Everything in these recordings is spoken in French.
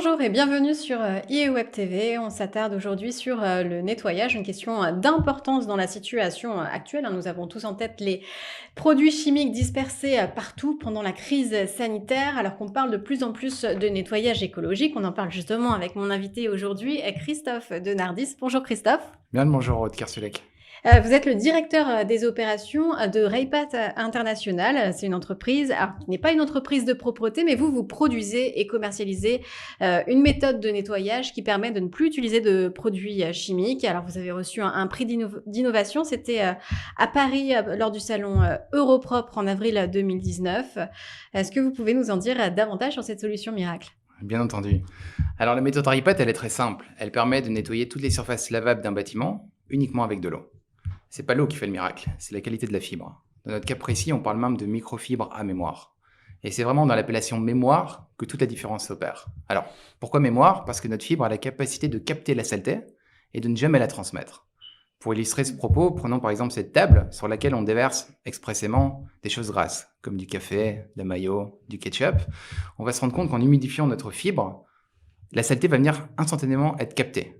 Bonjour et bienvenue sur IE Web TV. On s'attarde aujourd'hui sur le nettoyage, une question d'importance dans la situation actuelle. Nous avons tous en tête les produits chimiques dispersés partout pendant la crise sanitaire, alors qu'on parle de plus en plus de nettoyage écologique. On en parle justement avec mon invité aujourd'hui, Christophe Denardis. Bonjour Christophe. Bien le bonjour, Aude Kersulek. Vous êtes le directeur des opérations de Reipat International. C'est une entreprise, alors qui n'est pas une entreprise de propreté, mais vous produisez et commercialisez une méthode de nettoyage qui permet de ne plus utiliser de produits chimiques. Alors, vous avez reçu un prix d'innovation. C'était à Paris lors du salon Europropre en avril 2019. Est-ce que vous pouvez nous en dire davantage sur cette solution miracle? Bien entendu. Alors la méthode RIPAT, elle est très simple. Elle permet de nettoyer toutes les surfaces lavables d'un bâtiment uniquement avec de l'eau. C'est pas l'eau qui fait le miracle, c'est la qualité de la fibre. Dans notre cas précis, on parle même de microfibres à mémoire. Et c'est vraiment dans l'appellation mémoire que toute la différence s'opère. Alors, pourquoi mémoire? Parce que notre fibre a la capacité de capter la saleté et de ne jamais la transmettre. Pour illustrer ce propos, prenons par exemple cette table sur laquelle on déverse expressément des choses grasses, comme du café, de la mayo, du ketchup. On va se rendre compte qu'en humidifiant notre fibre, la saleté va venir instantanément être captée.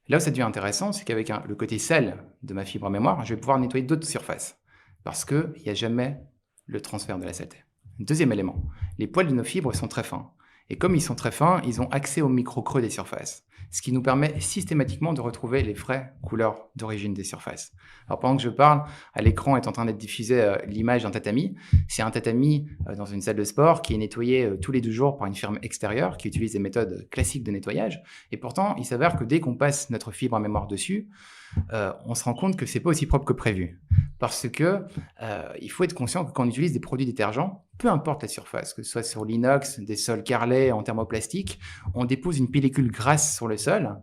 Là où ça devient intéressant, c'est qu'avec le côté sel de ma fibre à mémoire, je vais pouvoir nettoyer d'autres surfaces, parce qu'il n'y a jamais le transfert de la saleté. Deuxième élément, les poils de nos fibres sont très fins. Et comme ils sont très fins, ils ont accès au micro-creux des surfaces, ce qui nous permet systématiquement de retrouver les vraies couleurs d'origine des surfaces. Alors pendant que je parle, à l'écran est en train d'être diffusée l'image d'un tatami. C'est un tatami dans une salle de sport qui est nettoyé tous les 2 jours par une firme extérieure qui utilise des méthodes classiques de nettoyage. Et pourtant, il s'avère que dès qu'on passe notre fibre à mémoire dessus, on se rend compte que c'est pas aussi propre que prévu. Parce que il faut être conscient que quand on utilise des produits détergents, peu importe la surface, que ce soit sur l'inox, des sols carrelés en thermoplastique, on dépose une pellicule grasse sur le sol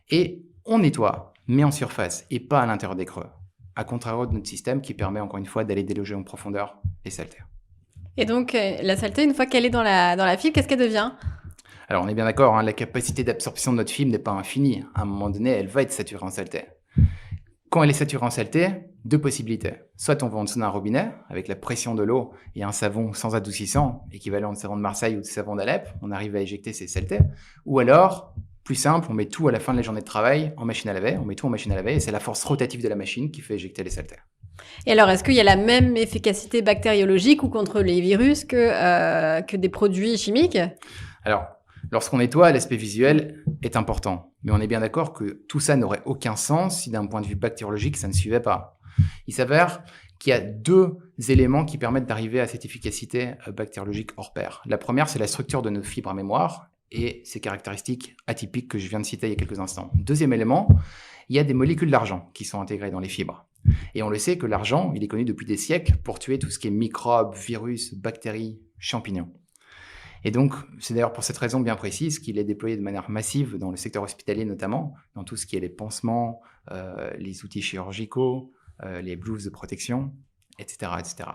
et on nettoie, mais en surface et pas à l'intérieur des creux. À contrario de notre système qui permet encore une fois d'aller déloger en profondeur les saletés. Et donc, la saleté, une fois qu'elle est dans la fibre, qu'est-ce qu'elle devient? Alors on est bien d'accord, la capacité d'absorption de notre fibre n'est pas infinie. À un moment donné, elle va être saturée en saleté. Quand elle est saturée en saleté, 2 possibilités. Soit on va en dessous d'un robinet, avec la pression de l'eau et un savon sans adoucissant, équivalent de savon de Marseille ou de savon d'Alep, on arrive à éjecter ces saletés. Ou alors, plus simple, on met tout à la fin de la journée de travail en machine à laver, et c'est la force rotative de la machine qui fait éjecter les saletés. Et alors, est-ce qu'il y a la même efficacité bactériologique ou contre les virus que des produits chimiques? Alors, lorsqu'on nettoie, l'aspect visuel est important. Mais on est bien d'accord que tout ça n'aurait aucun sens si d'un point de vue bactériologique, ça ne suivait pas. Il s'avère qu'il y a 2 éléments qui permettent d'arriver à cette efficacité bactériologique hors pair. La première, c'est la structure de nos fibres à mémoire et ses caractéristiques atypiques que je viens de citer il y a quelques instants. Deuxième élément, il y a des molécules d'argent qui sont intégrées dans les fibres. Et on le sait que l'argent, il est connu depuis des siècles pour tuer tout ce qui est microbes, virus, bactéries, champignons. Et donc, c'est d'ailleurs pour cette raison bien précise qu'il est déployé de manière massive dans le secteur hospitalier notamment, dans tout ce qui est les pansements, les outils chirurgicaux, les blouses de protection, etc., etc.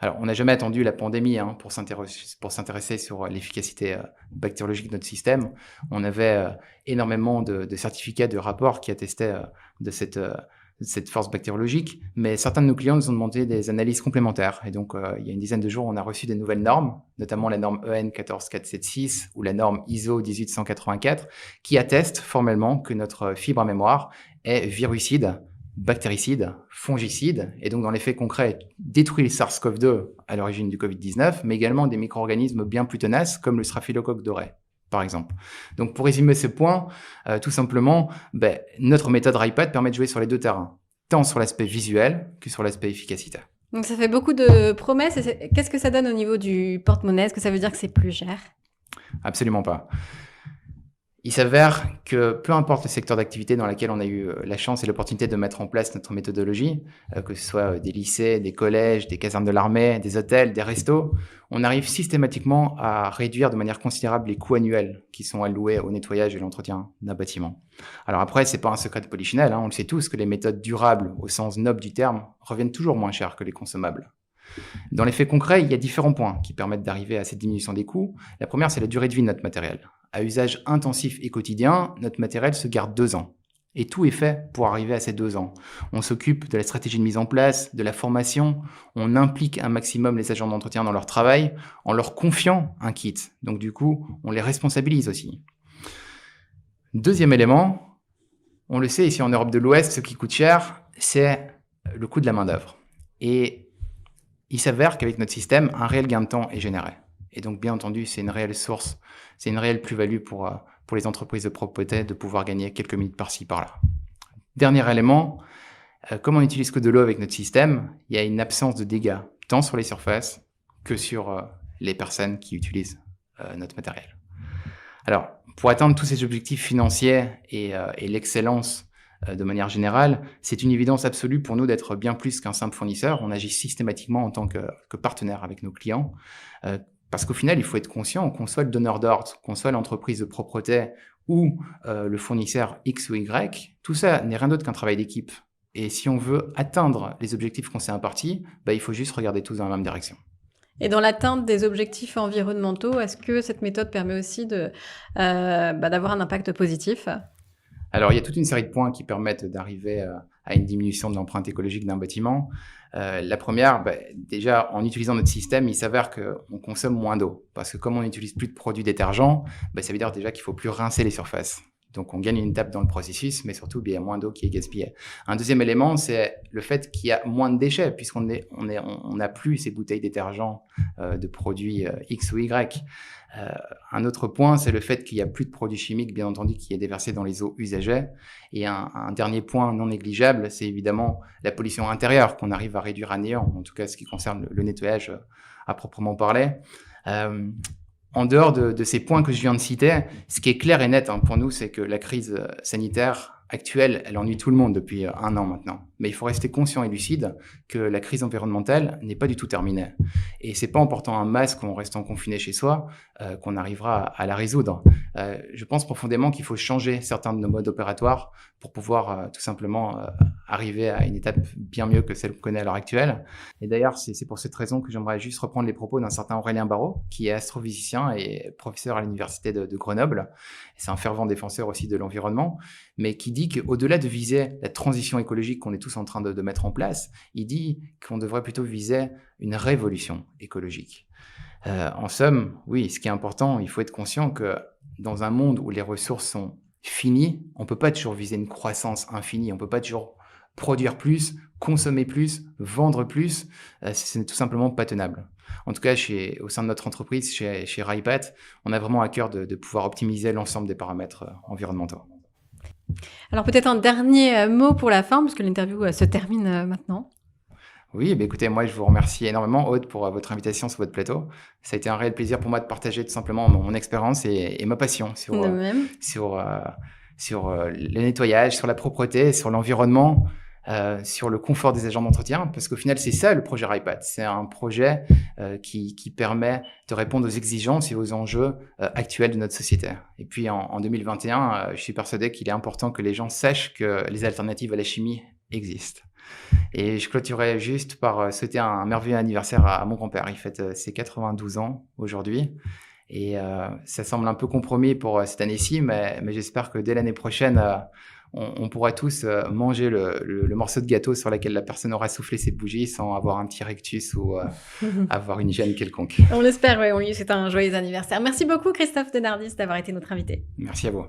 Alors, on n'a jamais attendu la pandémie pour s'intéresser sur l'efficacité bactériologique de notre système. On avait énormément de certificats, de rapports qui attestaient de cette force bactériologique, mais certains de nos clients nous ont demandé des analyses complémentaires. Et donc, il y a une dizaine de jours, on a reçu des nouvelles normes, notamment la norme EN 14476 ou la norme ISO 18184, qui attestent formellement que notre fibre à mémoire est virucide, bactéricide, fongicide, et donc dans les faits concrets, détruit le SARS-CoV-2 à l'origine du Covid-19, mais également des micro-organismes bien plus tenaces comme le Staphylocoque doré, par exemple. Donc pour résumer ce point, tout simplement, notre méthode RIPAT permet de jouer sur les 2 terrains, tant sur l'aspect visuel que sur l'aspect efficacité. Donc ça fait beaucoup de promesses. Qu'est-ce que ça donne au niveau du porte-monnaie? Est-ce que ça veut dire que c'est plus cher? Absolument pas. Il s'avère que peu importe le secteur d'activité dans lequel on a eu la chance et l'opportunité de mettre en place notre méthodologie, que ce soit des lycées, des collèges, des casernes de l'armée, des hôtels, des restos, on arrive systématiquement à réduire de manière considérable les coûts annuels qui sont alloués au nettoyage et l'entretien d'un bâtiment. Alors après, c'est pas un secret de polichinelle, on le sait tous que les méthodes durables au sens noble du terme reviennent toujours moins cher que les consommables. Dans les faits concrets, il y a différents points qui permettent d'arriver à cette diminution des coûts. La première, c'est la durée de vie de notre matériel. À usage intensif et quotidien, notre matériel se garde 2 ans. Et tout est fait pour arriver à ces 2 ans. On s'occupe de la stratégie de mise en place, de la formation, on implique un maximum les agents d'entretien dans leur travail en leur confiant un kit. Donc du coup, on les responsabilise aussi. Deuxième élément, on le sait ici en Europe de l'Ouest, ce qui coûte cher, c'est le coût de la main-d'œuvre. Et il s'avère qu'avec notre système, un réel gain de temps est généré. Et donc, bien entendu, c'est une réelle source, c'est une réelle plus-value pour les entreprises de propreté de pouvoir gagner quelques minutes par-ci, par-là. Dernier élément, comme on n'utilise que de l'eau avec notre système, il y a une absence de dégâts, tant sur les surfaces que sur les personnes qui utilisent notre matériel. Alors, pour atteindre tous ces objectifs financiers et l'excellence de manière générale, c'est une évidence absolue pour nous d'être bien plus qu'un simple fournisseur. On agit systématiquement en tant que partenaire avec nos clients. Parce qu'au final, il faut être conscient qu'on soit le donneur d'ordre, qu'on soit l'entreprise de propreté ou le fournisseur X ou Y, tout ça n'est rien d'autre qu'un travail d'équipe. Et si on veut atteindre les objectifs qu'on s'est impartis, il faut juste regarder tous dans la même direction. Et dans l'atteinte des objectifs environnementaux, est-ce que cette méthode permet aussi d'avoir un impact positif ? Alors, il y a toute une série de points qui permettent d'arriver à une diminution de l'empreinte écologique d'un bâtiment. La première, déjà, en utilisant notre système, il s'avère qu'on consomme moins d'eau. Parce que comme on n'utilise plus de produits détergents, ça veut dire déjà qu'il ne faut plus rincer les surfaces. Donc, on gagne une étape dans le processus, mais surtout, il y a moins d'eau qui est gaspillée. Un deuxième élément, c'est le fait qu'il y a moins de déchets, puisqu'on n'a plus ces bouteilles détergents de produits X ou Y. Un autre point, c'est le fait qu'il n'y a plus de produits chimiques, bien entendu, qui est déversé dans les eaux usagées. Et un dernier point non négligeable, c'est évidemment la pollution intérieure qu'on arrive à réduire à néant, en tout cas ce qui concerne le nettoyage à proprement parler. En dehors de ces points que je viens de citer, ce qui est clair et net pour nous, c'est que la crise sanitaire actuelle, elle ennuie tout le monde depuis 1 an maintenant. Mais il faut rester conscient et lucide que la crise environnementale n'est pas du tout terminée. Et c'est pas en portant un masque ou en restant confiné chez soi qu'on arrivera à la résoudre. Je pense profondément qu'il faut changer certains de nos modes opératoires pour pouvoir tout simplement arriver à une étape bien mieux que celle qu'on connaît à l'heure actuelle. Et d'ailleurs, c'est pour cette raison que j'aimerais juste reprendre les propos d'un certain Aurélien Barraud, qui est astrophysicien et professeur à l'université de Grenoble. C'est un fervent défenseur aussi de l'environnement, mais qui dit qu'au-delà de viser la transition écologique qu'on est tous en train de mettre en place, il dit qu'on devrait plutôt viser une révolution écologique. En somme, oui, ce qui est important, il faut être conscient que dans un monde où les ressources sont finies, on ne peut pas toujours viser une croissance infinie, on ne peut pas toujours produire plus, consommer plus, vendre plus, ce n'est tout simplement pas tenable. En tout cas, au sein de notre entreprise, chez RIPAT, on a vraiment à cœur de pouvoir optimiser l'ensemble des paramètres environnementaux. Alors peut-être un dernier mot pour la fin, parce que l'interview se termine maintenant. Oui, écoutez, moi je vous remercie énormément, Aude, pour votre invitation sur votre plateau. Ça a été un réel plaisir pour moi de partager tout simplement mon expérience et ma passion sur le nettoyage, sur la propreté, sur l'environnement, sur le confort des agents d'entretien, parce qu'au final, c'est ça le projet RIPAT. C'est un projet qui permet de répondre aux exigences et aux enjeux actuels de notre société. Et puis en 2021, je suis persuadé qu'il est important que les gens sachent que les alternatives à la chimie existent. Et je clôturerai juste par souhaiter un merveilleux anniversaire à mon grand-père. Il fête ses 92 ans aujourd'hui. Et ça semble un peu compromis pour cette année-ci, mais j'espère que dès l'année prochaine, on pourra tous manger le morceau de gâteau sur lequel la personne aura soufflé ses bougies sans avoir un petit rectus ou avoir une gêne quelconque. On l'espère, oui, c'est un joyeux anniversaire. Merci beaucoup Christophe Denardis d'avoir été notre invité. Merci à vous.